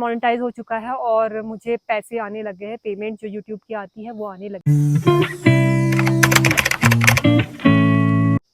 Monetise हो चुका है और मुझे पैसे आने लगे हैं, पेमेंट जो यूट्यूब की आती है वो आने लगी।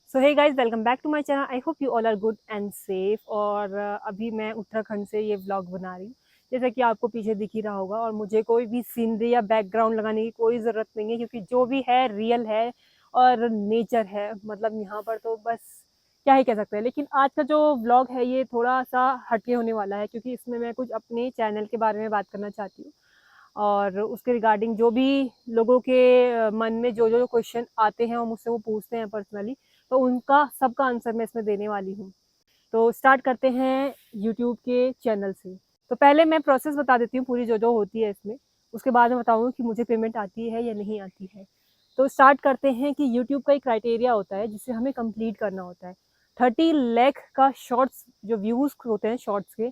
So hey guys, welcome back to my channel. I hope you all are good and safe. और अभी मैं उत्तराखंड से ये व्लॉग बना रही हूँ, जैसा कि आपको पीछे दिख ही रहा होगा। और मुझे कोई भी सीनरी या बैकग्राउंड लगाने की कोई ज़रूरत नहीं है, क्योंकि जो भी है रियल है और नेचर है। मतलब यहाँ पर तो बस क्या ही कह सकते हैं। लेकिन आज का जो व्लॉग है ये थोड़ा सा हटके होने वाला है, क्योंकि इसमें मैं कुछ अपने चैनल के बारे में बात करना चाहती हूँ। और उसके रिगार्डिंग जो भी लोगों के मन में जो जो क्वेश्चन आते हैं और मुझसे वो पूछते हैं पर्सनली, तो उनका सबका आंसर मैं इसमें देने वाली हूँ। तो स्टार्ट करते हैं यूट्यूब के चैनल से। तो पहले मैं प्रोसेस बता देती हूँ पूरी जो जो होती है इसमें, उसके बाद मैं बताऊँगी कि मुझे पेमेंट आती है या नहीं आती है। तो स्टार्ट करते हैं कि यूट्यूब का एक क्राइटेरिया होता है जिसे हमें कंप्लीट करना होता है। 30 लाख का शॉर्ट्स जो व्यूज़ होते हैं शॉर्ट्स के,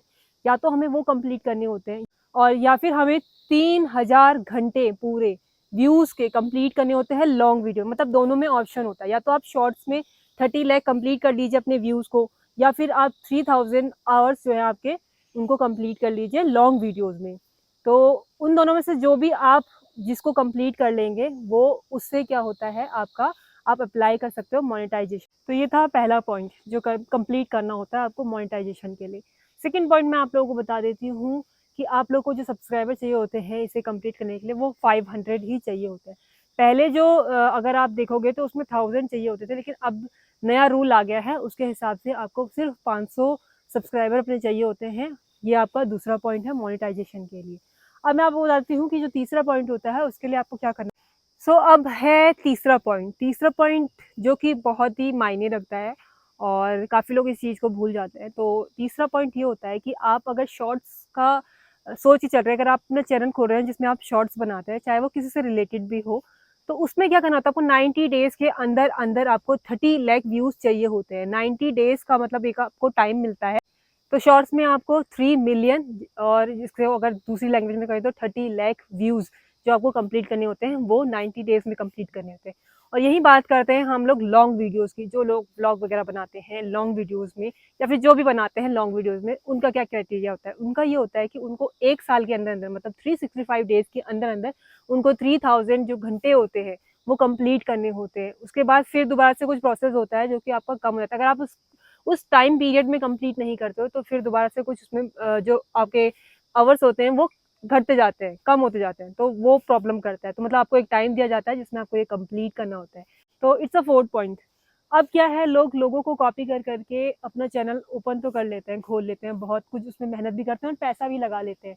या तो हमें वो कंप्लीट करने होते हैं, और या फिर हमें 3000 घंटे पूरे व्यूज़ के कंप्लीट करने होते हैं लॉन्ग वीडियो। मतलब दोनों में ऑप्शन होता है, या तो आप शॉर्ट्स में 30 लाख कंप्लीट कर लीजिए अपने व्यूज़ को, या फिर आप 3000 आवर्स जो है आपके उनको कंप्लीट कर लीजिए लॉन्ग वीडियोज़ में। तो उन दोनों में से जो भी आप जिसको कंप्लीट कर लेंगे वो उससे क्या होता है आपका, आप अप्लाई कर सकते हो मोनेटाइजेशन। तो ये था पहला पॉइंट जो कंप्लीट करना होता है आपको मोनेटाइजेशन के लिए। सेकंड पॉइंट मैं आप लोगों को बता देती हूँ कि आप लोग को जो सब्सक्राइबर चाहिए होते हैं इसे कंप्लीट करने के लिए, वो 500 ही चाहिए होते हैं। पहले जो अगर आप देखोगे तो उसमें 1000 चाहिए होते थे, लेकिन अब नया रूल आ गया है, उसके हिसाब से आपको सिर्फ 500 सब्सक्राइबर अपने चाहिए होते हैं। ये आपका दूसरा पॉइंट है मोनेटाइजेशन के लिए। अब मैं आपको बताती हूँ कि जो तीसरा पॉइंट होता है उसके लिए आपको क्या करना है। अब है तीसरा पॉइंट। तीसरा पॉइंट जो कि बहुत ही मायने रखता है और काफ़ी लोग इस चीज़ को भूल जाते हैं। तो तीसरा पॉइंट ये होता है कि आप अगर शॉर्ट्स का सोच ही चल रहे हैं, अगर आप अपना चैनल खोल रहे हैं जिसमें आप शॉर्ट्स बनाते हैं, चाहे वो किसी से रिलेटेड भी हो, तो उसमें क्या करना होता है आपको, 90 डेज़ के अंदर अंदर आपको 30 लाख व्यूज़ चाहिए होते हैं। 90 डेज़ का मतलब एक आपको टाइम मिलता है। तो शॉर्ट्स में आपको 3 मिलियन, और इसको अगर दूसरी लैंग्वेज में करें तो 30 लाख व्यूज़ जो आपको कंप्लीट करने होते हैं वो 90 डेज़ में कंप्लीट करने होते हैं। और यही बात करते हैं हम लोग लॉन्ग वीडियोज़ की। जो लोग ब्लॉग वगैरह बनाते हैं लॉन्ग वीडियोज़ में, या फिर जो भी बनाते हैं लॉन्ग वीडियोज़ में, उनका क्या क्राइटेरिया होता है। उनका ये होता है कि उनको 1 साल के अंदर अंदर, मतलब 365 डेज़ के अंदर अंदर उनको 3000 जो घंटे होते हैं वो कंप्लीट करने होते हैं। उसके बाद फिर दोबारा से कुछ प्रोसेस होता है जो कि आपका कम हो जाता है। अगर आप उस टाइम पीरियड में कंप्लीट नहीं करते हो तो फिर दोबारा से कुछ उसमें जो आपके आवर्स होते हैं वो घटते जाते हैं, कम होते जाते हैं, तो वो प्रॉब्लम करता है। तो मतलब आपको एक टाइम दिया जाता है जिसमें आपको ये कंप्लीट करना होता है। तो इट्स अ फोर्थ पॉइंट। अब क्या है, लोगों को कॉपी कर करके अपना चैनल ओपन तो कर लेते हैं, खोल लेते हैं, बहुत कुछ उसमें मेहनत भी करते हैं और पैसा भी लगा लेते हैं।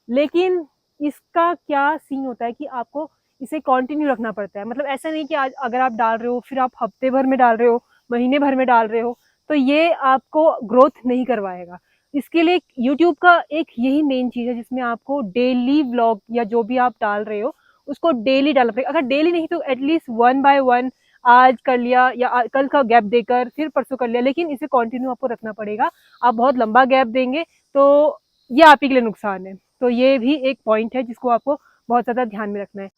लेकिन इसका क्या सीन होता है कि आपको इसे कंटिन्यू रखना पड़ता है। मतलब ऐसा नहीं कि आज अगर आप डाल रहे हो फिर आप हफ्ते भर में डाल रहे हो, महीने भर में डाल रहे हो, तो ये आपको ग्रोथ नहीं करवाएगा। इसके लिए यूट्यूब का एक यही मेन चीज़ है जिसमें आपको डेली व्लॉग या जो भी आप डाल रहे हो उसको डेली डालना पड़ेगा। अगर डेली नहीं तो एटलीस्ट 1 बाय 1 आज कर लिया, या कल का गैप देकर फिर परसों कर लिया, लेकिन इसे कंटिन्यू आपको रखना पड़ेगा। आप बहुत लंबा गैप देंगे तो ये आप ही के लिए नुकसान है। तो ये भी एक पॉइंट है जिसको आपको बहुत ज़्यादा ध्यान में रखना है।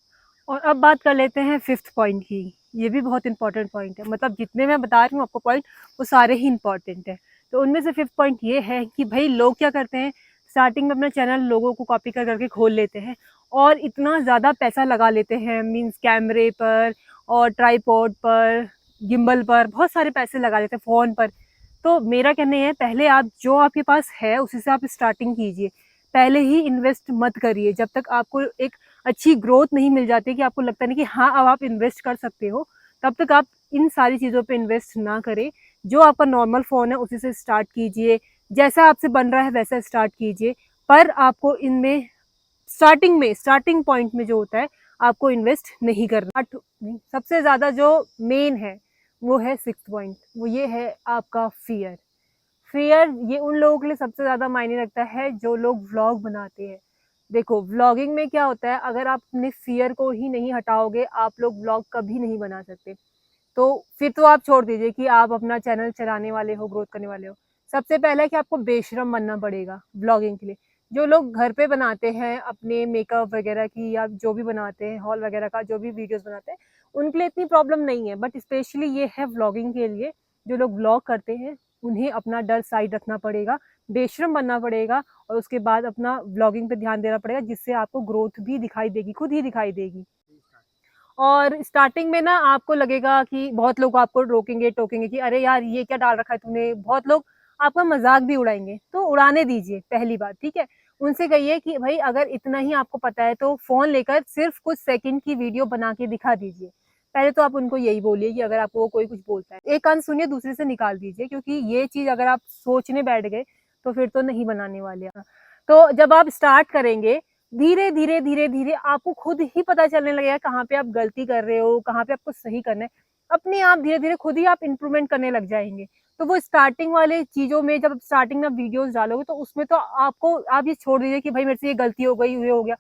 और अब बात कर लेते हैं फिफ्थ पॉइंट की। ये भी बहुत इंपॉर्टेंट पॉइंट है। मतलब जितने मैं बता रही हूँ आपको पॉइंट, वो सारे ही इंपॉर्टेंट है। तो उनमें से फिफ्थ पॉइंट ये है कि भाई लोग क्या करते हैं, स्टार्टिंग में अपना चैनल लोगों को कॉपी कर करके खोल लेते हैं और इतना ज़्यादा पैसा लगा लेते हैं, मीन्स कैमरे पर और ट्राईपॉड पर, गिम्बल पर, बहुत सारे पैसे लगा लेते हैं, फ़ोन पर। तो मेरा कहना है पहले आप जो आपके पास है उसी से आप स्टार्टिंग कीजिए। पहले ही इन्वेस्ट मत करिए जब तक आपको एक अच्छी ग्रोथ नहीं मिल जाती कि आपको लगता नहीं कि हाँ अब आप इन्वेस्ट कर सकते हो, तब तक आप इन सारी चीज़ों पे इन्वेस्ट ना करें। जो आपका नॉर्मल फ़ोन है उसी से स्टार्ट कीजिए, जैसा आपसे बन रहा है वैसा स्टार्ट कीजिए। पर आपको इनमें स्टार्टिंग पॉइंट में जो होता है आपको इन्वेस्ट नहीं करना। सबसे ज़्यादा जो मेन है वो है सिक्स्थ पॉइंट, वो ये है आपका फियर। फियर ये उन लोगों के लिए सबसे ज़्यादा मायने रखता है जो लोग व्लॉग बनाते हैं। देखो व्लॉगिंग में क्या होता है, अगर आप अपने फियर को ही नहीं हटाओगे आप लोग व्लॉग कभी नहीं बना सकते। तो फिर तो आप छोड़ दीजिए कि आप अपना चैनल चलाने वाले हो, ग्रोथ करने वाले हो। सबसे पहले कि आपको बेशरम बनना पड़ेगा ब्लॉगिंग के लिए। जो लोग घर पे बनाते हैं अपने मेकअप वगैरह की, या जो भी बनाते हैं हॉल वगैरह का, जो भी वीडियोस बनाते हैं, उनके लिए इतनी प्रॉब्लम नहीं है। बट स्पेशली ये है व्लॉगिंग के लिए, जो लोग व्लॉग करते हैं उन्हें अपना डर साइड रखना पड़ेगा, बेशर्म बनना पड़ेगा और उसके बाद अपना व्लॉगिंग पे ध्यान देना पड़ेगा, जिससे आपको ग्रोथ भी दिखाई देगी, खुद ही दिखाई देगी। और स्टार्टिंग में ना आपको लगेगा कि बहुत लोग आपको रोकेंगे टोकेंगे कि अरे यार ये क्या डाल रखा है तूने, बहुत लोग आपका मजाक भी उड़ाएंगे, तो उड़ाने दीजिए पहली बात, ठीक है। उनसे कहिए कि भाई अगर इतना ही आपको पता है तो फोन लेकर सिर्फ कुछ सेकंड की वीडियो बना के दिखा दीजिए। पहले तो आप उनको यही बोलिए कि अगर आपको कोई कुछ बोलता है, एक कान सुनिए दूसरे से निकाल दीजिए, क्योंकि ये चीज अगर आप सोचने बैठ गए तो फिर तो नहीं बनाने वाले। तो जब आप स्टार्ट करेंगे, धीरे धीरे धीरे धीरे आपको खुद ही पता चलने लगेगा कहाँ पे आप गलती कर रहे हो, कहाँ पे आपको सही करना है। अपने आप धीरे धीरे खुद ही आप इम्प्रूवमेंट करने लग जाएंगे। तो वो स्टार्टिंग वाले चीजों में जब स्टार्टिंग में वीडियोस डालोगे तो उसमें तो आपको आप ये छोड़ दीजिए कि भाई मेरे से ये गलती हो गई, ये हो गया।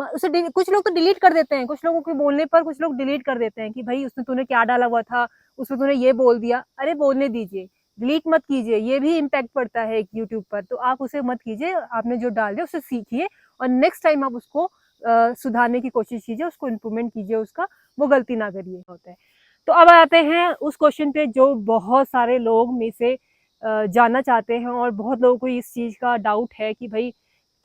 उसे कुछ लोग तो डिलीट कर देते हैं, कुछ लोगों के बोलने पर कुछ लोग डिलीट कर देते हैं कि भाई उसने तूने क्या डाला हुआ था, उसमें तूने ये बोल दिया। अरे बोलने दीजिए, डिलीट मत कीजिए, ये भी इम्पैक्ट पड़ता है यूट्यूब पर। तो आप उसे मत कीजिए, आपने जो डाल दिया उसे सीखिए और नेक्स्ट टाइम आप उसको सुधारने की कोशिश कीजिए, उसको इम्प्रूवमेंट कीजिए, उसका वो गलती ना करिए होता है। तो अब आते हैं उस क्वेश्चन पे जो बहुत सारे लोग में से जानना चाहते हैं और बहुत लोगों को इस चीज का डाउट है कि भाई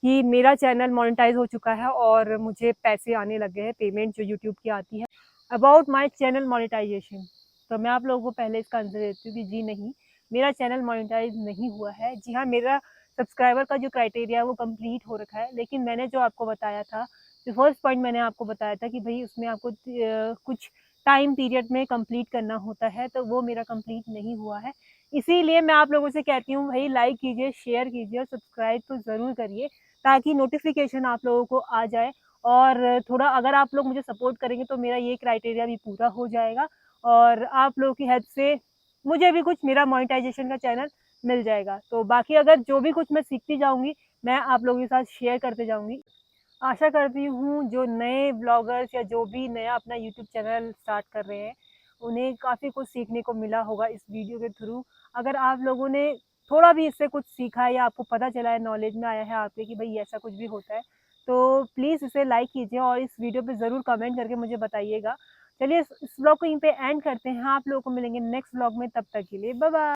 कि मेरा चैनल मोनेटाइज हो चुका है और मुझे पैसे आने लग गए हैं, पेमेंट जो यूट्यूब की आती है। अबाउट माय चैनल मोनेटाइजेशन, तो मैं आप लोगों को पहले इसका आंसर देती हूँ कि जी नहीं, मेरा चैनल मोनेटाइज नहीं हुआ है। जी हाँ, मेरा सब्सक्राइबर का जो क्राइटेरिया है वो कंप्लीट हो रखा है, लेकिन मैंने जो आपको बताया था, जो फर्स्ट पॉइंट मैंने आपको बताया था कि भाई उसमें आपको कुछ टाइम पीरियड में कंप्लीट करना होता है, तो वो मेरा कंप्लीट नहीं हुआ है। इसीलिए मैं आप लोगों से कहती हूँ भाई लाइक कीजिए, शेयर कीजिए और सब्सक्राइब तो ज़रूर करिए, ताकि नोटिफिकेशन आप लोगों को आ जाए। और थोड़ा अगर आप लोग मुझे सपोर्ट करेंगे तो मेरा ये क्राइटेरिया भी पूरा हो जाएगा और आप लोगों की हेल्प से मुझे भी कुछ मेरा मोनेटाइजेशन का चैनल मिल जाएगा। तो बाकी अगर जो भी कुछ मैं सीखती जाऊंगी मैं आप लोगों के साथ शेयर करते जाऊंगी। आशा करती हूँ जो नए ब्लॉगर्स या जो भी नया अपना यूट्यूब चैनल स्टार्ट कर रहे हैं उन्हें काफ़ी कुछ सीखने को मिला होगा इस वीडियो के थ्रू। अगर आप लोगों ने थोड़ा भी इससे कुछ सीखा है या आपको पता चला है, नॉलेज में आया है आपके कि भाई ऐसा कुछ भी होता है, तो प्लीज़ इसे लाइक कीजिए और इस वीडियो पे ज़रूर कमेंट करके मुझे बताइएगा। चलिए इस ब्लॉग को यहीं पे एंड करते हैं। आप लोगों को मिलेंगे नेक्स्ट ब्लॉग में, तब तक के लिए बाय बाय।